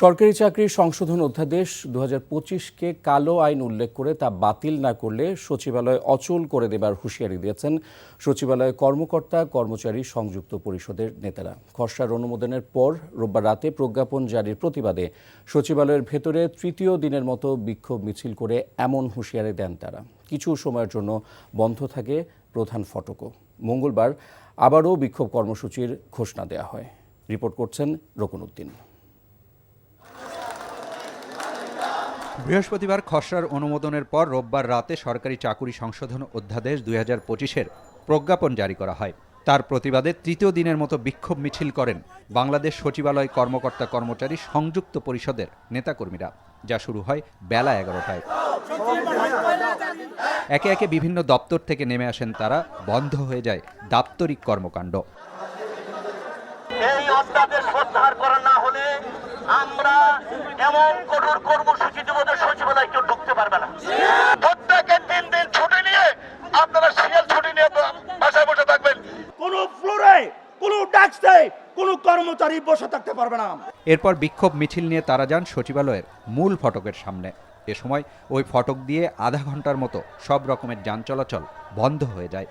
সরকারি চাকরির সংশোধন অধ্যাদেশ ২০২৫-কে কালো আইন উল্লেখ করে তা বাতিল না করলে সচিবালয় অচল করে দেবার হুঁশিয়ারি দিয়েছেন সচিবালয় কর্মকর্তা কর্মচারী সংযুক্ত পরিষদের নেতারা। খসড়ার অনুমোদনের পর রোববার রাতে প্রজ্ঞাপন জারির প্রতিবাদে সচিবালয়ের ভেতরে তৃতীয় দিনের মতো বিক্ষোভ মিছিল করে এমন হুঁশিয়ারি দেন তারা। কিছু সময়ের জন্য বন্ধ থাকে প্রধান ফটকও। মঙ্গলবার আবারও বিক্ষোভ কর্মসূচির ঘোষণা দেওয়া হয়। রিপোর্ট করছেন রকুনউদ্দিন। বৃহস্পতিবার খসড়ার অনুমোদনের পর রোববার রাতে সরকারি চাকুরি সংশোধন অধ্যাদেশ ২০২৫-এর প্রজ্ঞাপন জারি করা হয়। তার প্রতিবাদে তৃতীয় দিনের মতো বিক্ষোভ মিছিল করেন বাংলাদেশ সচিবালয় কর্মকর্তা কর্মচারী সংযুক্ত পরিষদের নেতাকর্মীরা, যা শুরু হয় বেলা ১১টায়। একে একে বিভিন্ন দপ্তর থেকে নেমে আসেন তারা। বন্ধ হয়ে যায় দাপ্তরিক কর্মকাণ্ড। এই অধ্যাদেশ প্রত্যাহার করা না হলে আমরা এমন কঠোর কর্মসূচি দেব যে সচিবালয় কেউ ঢুকতে পারবে না। প্রত্যেকের ৩ দিন ছুটি নিয়ে আপনারা সিএল ছুটি নিয়ে বাসায় বসে থাকবেন। কোন ফ্লোরে কোন ডেস্কে কোন কর্মচারী বসে থাকতে পারবে না। এরপর বিক্ষোভ মিছিল নিয়ে তারা যান সচিবালয়ের মূল ফটকের সামনে। এ সময় ওই ফটক দিয়ে আধা ঘন্টার মতো সব রকমের যান চলাচল বন্ধ হয়ে যায়।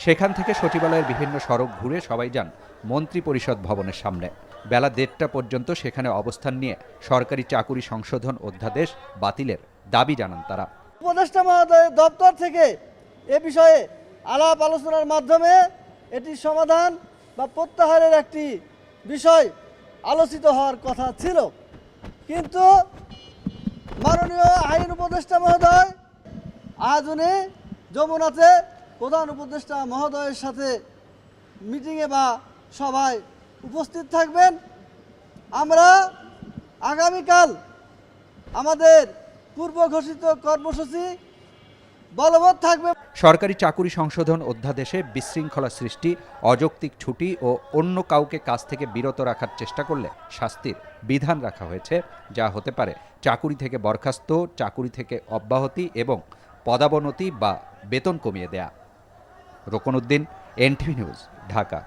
সেখান থেকে সচিবালয়ের বিভিন্ন সড়ক ঘুরে সবাই যান মন্ত্রী পরিষদ ভবনের সামনে। বেলা ১:৩০ পর্যন্ত সেখানে অবস্থান নিয়ে সরকারি চাকুরি সংশোধন অধ্যাদেশ বাতিলের দাবি জানান তারা। উপদেষ্টা মহোদয়ের দপ্তর থেকে এ বিষয়ে আলাপ আলোচনার মাধ্যমে এটি সমাধান বা প্রত্যাহারের একটি বিষয় আলোচিত হওয়ার কথা ছিল, কিন্তু মাননীয় আইন উপদেষ্টা মহোদয় আজ উনি যমুনাতে প্রধান উপদেষ্টা মহোদয়ের সাথে মিটিংয়ে বা সভায় উপস্থিত থাকবেন। আমরা আগামীকাল আমাদের পূর্ব ঘোষিত কর্মসূচি বলবৎ থাকবে। সরকারি চাকুরি সংশোধন অধ্যাদেশে বিশৃঙ্খলা সৃষ্টি, অযৌক্তিক ছুটি ও অন্য কাউকে কাজ থেকে বিরত রাখার চেষ্টা করলে শাস্তির বিধান রাখা হয়েছে, যা হতে পারে চাকুরি থেকে বরখাস্ত, চাকুরি থেকে অব্যাহতি এবং পদাবনতি বা বেতন কমিয়ে দেয়া। রকুনউদ্দিন, এনটিভি নিউজ, ঢাকা।